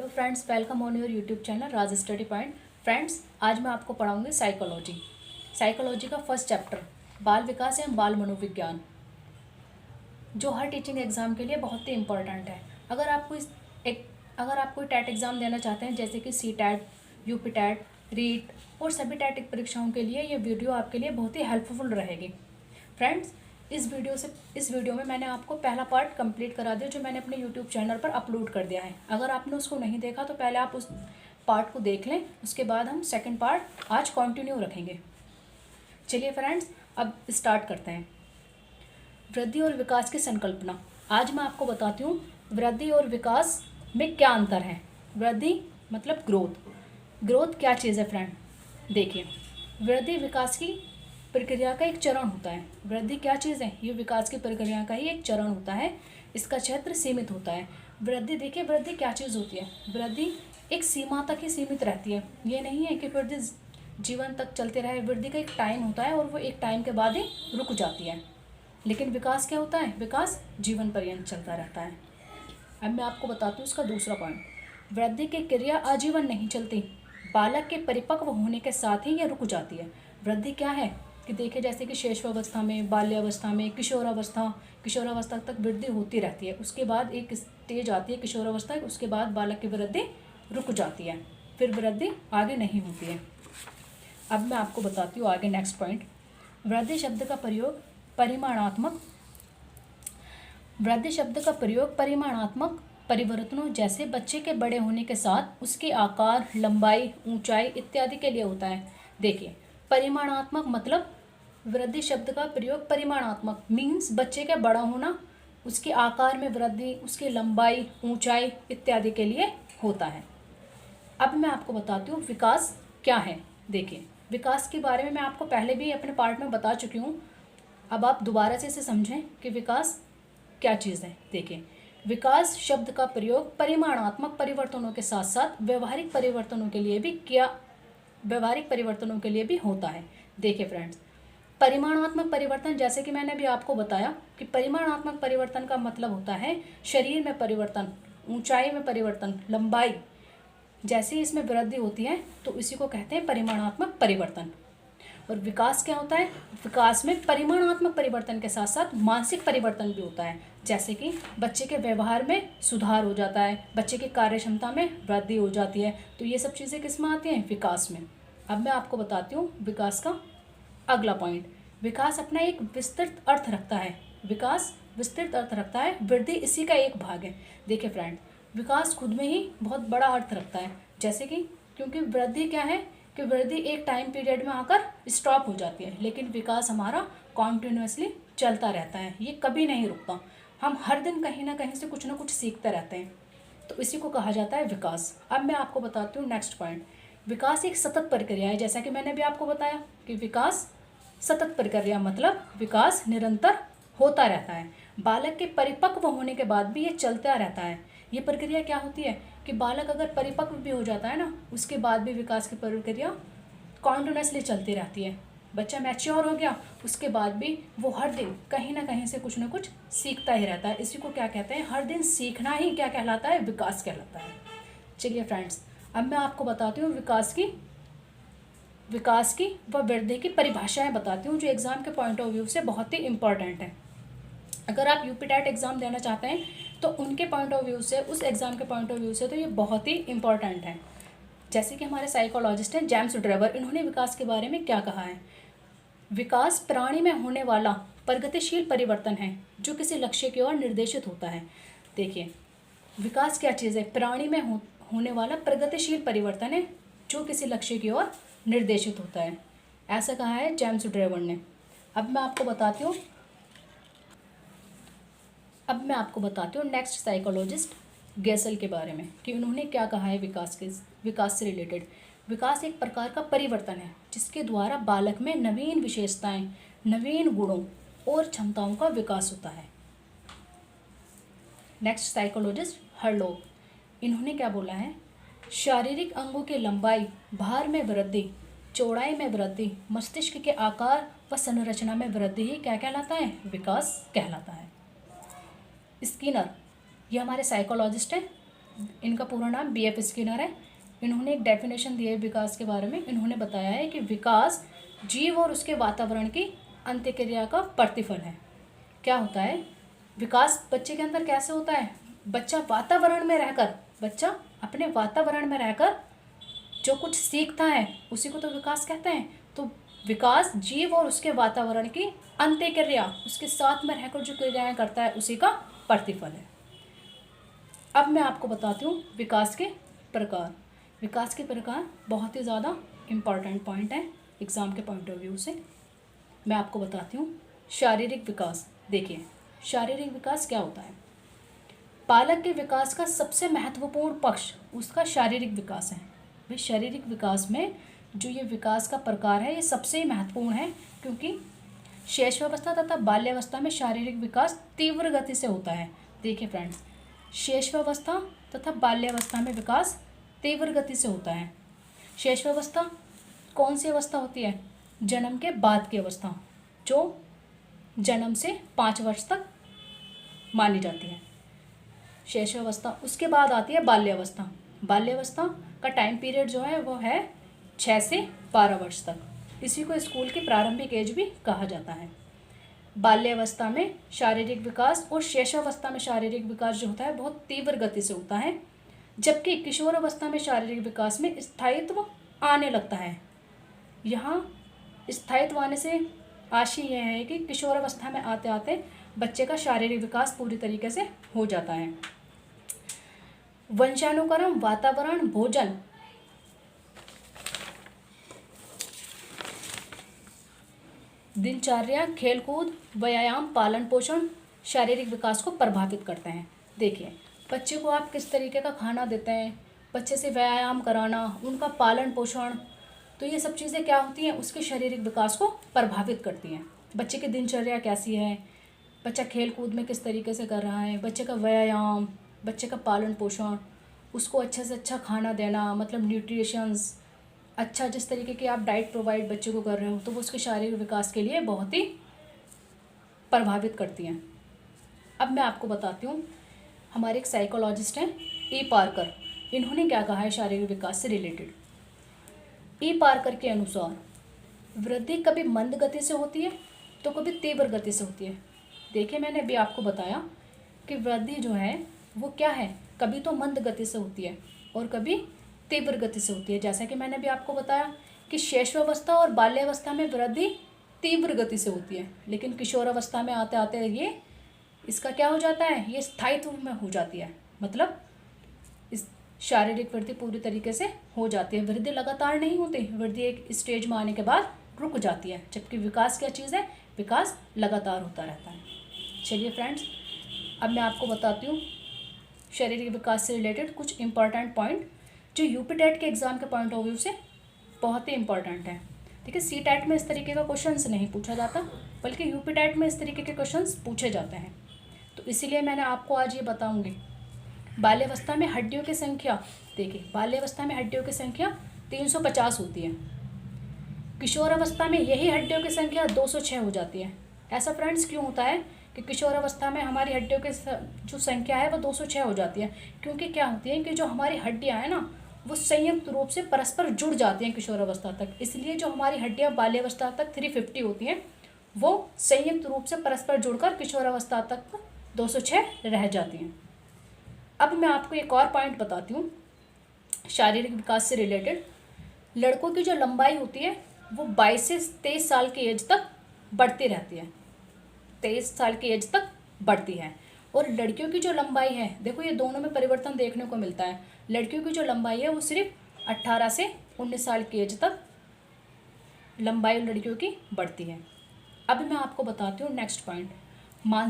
Hello friends, welcome on your YouTube channel Raj study point. Friends, आज मैं आपको पढ़ाऊंगी psychology का फर्स्ट चैप्टर बाल विकास एवं बाल मनोविज्ञान, जो हर टीचिंग एग्जाम के लिए बहुत ही इंपॉर्टेंट है। अगर आप कोई टैट एग्ज़ाम देना चाहते हैं, जैसे कि सी टैट, यूपी टैट, रीट और सभी टैट परीक्षाओं के लिए ये वीडियो आपके लिए बहुत ही हेल्पफुल रहेगी। फ्रेंड्स, इस वीडियो में मैंने आपको पहला पार्ट कंप्लीट करा दिया, जो मैंने अपने यूट्यूब चैनल पर अपलोड कर दिया है। अगर आपने उसको नहीं देखा तो पहले आप उस पार्ट को देख लें, उसके बाद हम सेकंड पार्ट आज कंटिन्यू रखेंगे। चलिए फ्रेंड्स, अब स्टार्ट करते हैं। वृद्धि और विकास की संकल्पना। आज मैं आपको बताती हूँ वृद्धि और विकास में क्या अंतर है। वृद्धि मतलब ग्रोथ क्या चीज़ है फ्रेंड। देखिए, वृद्धि विकास की प्रक्रिया का एक चरण होता है। वृद्धि क्या चीज़ है? ये विकास की प्रक्रिया का ही एक चरण होता है। इसका क्षेत्र सीमित होता है। वृद्धि, देखिए वृद्धि क्या चीज़ होती है। वृद्धि एक सीमा तक ही सीमित रहती है। ये नहीं है कि वृद्धि जीवन तक चलते रहे। वृद्धि का एक टाइम होता है और वो एक टाइम के बाद ही रुक जाती है। लेकिन विकास क्या होता है? विकास जीवन पर्यंत चलता रहता है। अब मैं आपको बताती हूँ उसका दूसरा पॉइंट। वृद्धि की क्रिया आजीवन नहीं चलती। बालक के परिपक्व होने के साथ ही यह रुक जाती है। वृद्धि क्या है कि देखिए, जैसे कि शैशवावस्था में, बाल्यावस्था में, किशोरावस्था तक वृद्धि होती रहती है। उसके बाद एक स्टेज आती है किशोरावस्था, उसके बाद बालक की वृद्धि रुक जाती है, फिर वृद्धि आगे नहीं होती है। अब मैं आपको बताती हूँ आगे नेक्स्ट पॉइंट। वृद्धि शब्द का परिमाणात्मक परिवर्तनों, जैसे बच्चे के बड़े होने के साथ उसके आकार, लंबाई, ऊंचाई इत्यादि के लिए होता है। देखिए, परिमाणात्मक मतलब वृद्धि शब्द का प्रयोग परिमाणात्मक मीन्स बच्चे का बड़ा होना, उसके आकार में वृद्धि, उसकी लंबाई, ऊंचाई इत्यादि के लिए होता है। अब मैं आपको बताती हूँ विकास क्या है। देखिए, विकास के बारे में मैं आपको पहले भी अपने पार्ट में बता चुकी हूँ। अब आप दोबारा से इसे समझें कि विकास क्या चीज़ है। देखिए, विकास शब्द का प्रयोग परिमाणात्मक परिवर्तनों के साथ साथ व्यवहारिक परिवर्तनों के लिए भी होता है। देखिए फ्रेंड्स, परिमाणात्मक परिवर्तन, जैसे कि मैंने भी आपको बताया कि परिमाणात्मक परिवर्तन का मतलब होता है शरीर में परिवर्तन, ऊंचाई में परिवर्तन, लंबाई, जैसे ही इसमें वृद्धि होती है तो इसी को कहते हैं परिमाणात्मक परिवर्तन। और विकास क्या होता है? विकास में परिमाणात्मक परिवर्तन के साथ साथ मानसिक परिवर्तन भी होता है। जैसे कि बच्चे के व्यवहार में सुधार हो जाता है, बच्चे की कार्य क्षमता में वृद्धि हो जाती है। तो ये सब चीज़ें किस में आती हैं? विकास में। अब मैं आपको बताती हूँ विकास का अगला पॉइंट। विकास अपना एक विस्तृत अर्थ रखता है। वृद्धि इसी का एक भाग है। देखिए फ्रेंड, विकास खुद में ही बहुत बड़ा अर्थ रखता है। जैसे कि क्योंकि वृद्धि क्या है कि वृद्धि एक टाइम पीरियड में आकर स्टॉप हो जाती है, लेकिन विकास हमारा कॉन्टिन्यूसली चलता रहता है। ये कभी नहीं रुकता। हम हर दिन कहीं ना कहीं से कुछ ना कुछ सीखते रहते हैं, तो इसी को कहा जाता है विकास। अब मैं आपको बताती हूँ नेक्स्ट पॉइंट। विकास एक सतत प्रक्रिया है। जैसा कि मैंने भी आपको बताया कि विकास सतत प्रक्रिया मतलब विकास निरंतर होता रहता है। बालक के परिपक्व होने के बाद भी ये चलता रहता है। ये प्रक्रिया क्या होती है कि बालक अगर परिपक्व भी हो जाता है ना, उसके बाद भी विकास की प्रक्रिया कॉन्टिन्यूसली चलती रहती है। बच्चा मैच्योर हो गया, उसके बाद भी वो हर दिन कहीं ना कहीं से कुछ ना कुछ सीखता ही रहता है। इसी को क्या कहते हैं? हर दिन सीखना ही क्या कहलाता है? विकास कहलाता है। चलिए फ्रेंड्स, अब मैं आपको बताती हूँ विकास की व वृद्धि की परिभाषाएं बताती हूँ, जो एग्ज़ाम के पॉइंट ऑफ व्यू से बहुत ही इंपॉर्टेंट है। अगर आप यूपी टैट एग्ज़ाम देना चाहते हैं तो उनके पॉइंट ऑफ व्यू से, उस एग्ज़ाम के पॉइंट ऑफ व्यू से तो ये बहुत ही इंपॉर्टेंट है। जैसे कि हमारे साइकोलॉजिस्ट हैं जेम्स ड्रेवर, इन्होंने विकास के बारे में क्या कहा है? विकास प्राणी में होने वाला प्रगतिशील परिवर्तन है जो किसी लक्ष्य की ओर निर्देशित होता है। देखिए, विकास क्या चीज़ है? प्राणी में होने वाला प्रगतिशील परिवर्तन है जो किसी लक्ष्य की ओर निर्देशित होता है, ऐसा कहा है जेम्स ड्रेवर ने। अब मैं आपको बताती हूँ नेक्स्ट साइकोलॉजिस्ट गेसल के बारे में कि उन्होंने क्या कहा है विकास से रिलेटेड। विकास एक प्रकार का परिवर्तन है जिसके द्वारा बालक में नवीन विशेषताएं, नवीन गुणों और क्षमताओं का विकास होता है। नेक्स्ट साइकोलॉजिस्ट हर्लोग, इन्होंने क्या बोला है? शारीरिक अंगों की लंबाई, भार में वृद्धि, चौड़ाई में वृद्धि, मस्तिष्क के आकार व संरचना में वृद्धि ही क्या कहलाता है? विकास कहलाता है। स्किनर, ये हमारे साइकोलॉजिस्ट हैं, इनका पूरा नाम BF स्किनर है। इन्होंने एक डेफिनेशन दी है विकास के बारे में। इन्होंने बताया है कि विकास जीव और उसके वातावरण की अंत्यक्रिया का प्रतिफल है। क्या होता है विकास बच्चे के अंदर कैसे होता है? बच्चा अपने वातावरण में रहकर जो कुछ सीखता है उसी को तो विकास कहते हैं। तो विकास जीव और उसके वातावरण की अंत्यक्रिया, उसके साथ में रहकर जो क्रियाएं करता है उसी का प्रतिफल है। अब मैं आपको बताती हूँ विकास के प्रकार। विकास के प्रकार बहुत ही ज़्यादा इम्पॉर्टेंट पॉइंट है एग्ज़ाम के पॉइंट ऑफ व्यू से। मैं आपको बताती हूँ शारीरिक विकास। देखिए शारीरिक विकास क्या होता है? बालक के विकास का सबसे महत्वपूर्ण पक्ष उसका शारीरिक विकास है। भाई शारीरिक विकास में जो ये विकास का प्रकार है ये सबसे महत्वपूर्ण है, क्योंकि शैशवावस्था तथा बाल्यावस्था में शारीरिक विकास तीव्र गति से होता है। देखिए फ्रेंड्स, शैशवावस्था तथा बाल्यावस्था में विकास तीव्र गति से होता है। शैशवावस्था कौन सी अवस्था होती है? जन्म के बाद की अवस्था, जो जन्म से 5 वर्ष तक मानी जाती है शैशवावस्था। उसके बाद आती है बाल्यावस्था। बाल्यावस्था का टाइम पीरियड जो है वो है 6 से 12 वर्ष तक। इसी को स्कूल की प्रारंभिक एज भी कहा जाता है। बाल्यावस्था में शारीरिक विकास और शैशवावस्था में शारीरिक विकास जो होता है बहुत तीव्र गति से होता है, जबकि किशोरावस्था में शारीरिक विकास में स्थायित्व आने लगता है। यहाँ स्थायित्व आने से आशय यह है कि किशोरावस्था में आते आते बच्चे का शारीरिक विकास पूरी तरीके से हो जाता है। वंशानुक्रम, वातावरण, भोजन, दिनचर्या, खेलकूद, व्यायाम, पालन पोषण शारीरिक विकास को प्रभावित करते हैं। देखिए बच्चे को आप किस तरीके का खाना देते हैं, बच्चे से व्यायाम कराना, उनका पालन पोषण, तो ये सब चीज़ें क्या होती हैं उसके शारीरिक विकास को प्रभावित करती हैं। बच्चे की दिनचर्या कैसी है, बच्चा खेल कूद में किस तरीके से कर रहा है, बच्चे का व्यायाम, बच्चे का पालन पोषण, उसको अच्छा से अच्छा खाना देना, मतलब न्यूट्रिशंस अच्छा, जिस तरीके की आप डाइट प्रोवाइड बच्चे को कर रहे हो तो वो उसके शारीरिक विकास के लिए बहुत ही प्रभावित करती हैं। अब मैं आपको बताती हूँ, हमारे एक साइकोलॉजिस्ट हैं E. पार्कर, इन्होंने क्या कहा है शारीरिक विकास से रिलेटेड। E. पार्कर के अनुसार वृद्धि कभी मंद गति से होती है तो कभी तीव्र गति से होती है। देखिए मैंने अभी आपको बताया कि वृद्धि जो है वो क्या है, कभी तो मंद गति से होती है और कभी तीव्र गति से होती है। जैसा कि मैंने अभी आपको बताया कि शैशवावस्था और बाल्यावस्था में वृद्धि तीव्र गति से होती है, लेकिन किशोरावस्था में आते आते ये इसका क्या हो जाता है, ये स्थायित्व में हो जाती है, मतलब इस शारीरिक वृद्धि पूरी तरीके से हो जाती है। वृद्धि लगातार नहीं होती, वृद्धि एक स्टेज में आने के बाद रुक जाती है, जबकि विकास क्या चीज़ है, विकास लगातार होता रहता है। चलिए फ्रेंड्स, अब मैं आपको बताती हूँ शारीरिक विकास से रिलेटेड कुछ इंपॉर्टेंट पॉइंट जो यूपी टेट के एग्ज़ाम के पॉइंट ऑफ व्यू से बहुत ही इंपॉर्टेंट है। ठीक है, सी टेट में इस तरीके का क्वेश्चंस नहीं पूछा जाता, बल्कि यूपी टेट में इस तरीके के क्वेश्चंस पूछे जाते हैं। तो इसीलिए मैंने आपको आज ये बताऊंगी। बाल्यावस्था में हड्डियों की संख्या, देखिए बाल्यावस्था में हड्डियों की संख्या 350 होती है, किशोरावस्था में यही हड्डियों की संख्या 206 हो जाती है। ऐसा फ्रेंड्स क्यों होता है कि किशोरावस्था में हमारी हड्डियों की जो संख्या है वो 206 हो जाती है? क्योंकि क्या होती है कि जो हमारी हड्डियाँ हैं ना वो संयुक्त रूप से परस्पर जुड़ जाती हैं किशोरावस्था तक, इसलिए जो हमारी हड्डियाँ बाल्यावस्था तक 350 होती हैं वो संयुक्त रूप से परस्पर जुड़कर किशोरावस्था तक 206 रह जाती हैं। अब मैं आपको एक और पॉइंट बताती हूँ शारीरिक विकास से रिलेटेड। लड़कों की जो लंबाई होती है वो 22 से 23 साल की एज तक बढ़ती रहती है, 23 साल की एज तक बढ़ती है। और लड़कियों की जो लंबाई है, देखो ये दोनों में परिवर्तन देखने को मिलता है। लड़कियों की जो लंबाई है वो सिर्फ 18 से 19 साल की एज तक लंबाई लड़कियों की बढ़ती है। अब मैं आपको बताती हूँ नेक्स्ट पॉइंट, मानसिक